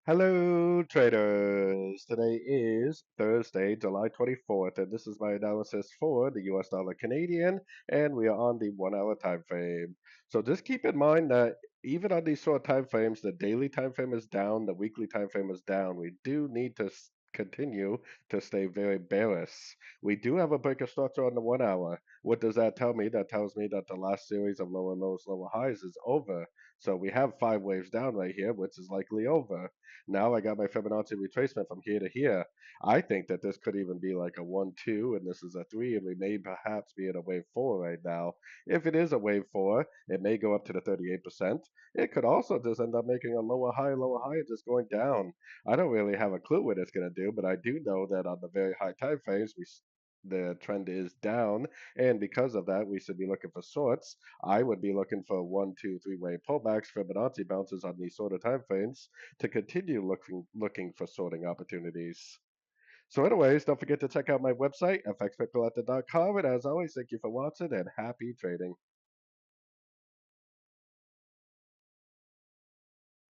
Hello, traders. Today is Thursday, July 24th, and this is my analysis for the US dollar Canadian, and we are on the 1 hour time frame. So just keep in mind that even on these short time frames, the daily time frame is down, the weekly time frame is down. We do need to continue to stay very bearish. We do have a breaker structure on the 1 hour. What does that tell me? That tells me that the last series of lower lows, lower highs is over. So we have 5 waves down right here, which is likely over. Now I got my Fibonacci retracement from here to here. I think that this could even be like a 1, 2, and this is a 3, and we may perhaps be at a wave 4 right now. If it is a wave 4, it may go up to the 38%. It could also just end up making a lower high, and just going down. I don't really have a clue what it's going to do, but I do know that on the very high time frames, the trend is down, and because of that, we should be looking for shorts. I would be looking for 1, 2, 3 wave pullbacks, Fibonacci bounces on these sort of time frames to continue looking for sorting opportunities. So, anyways, don't forget to check out my website, fxpipcollector.com. And as always, thank you for watching and happy trading.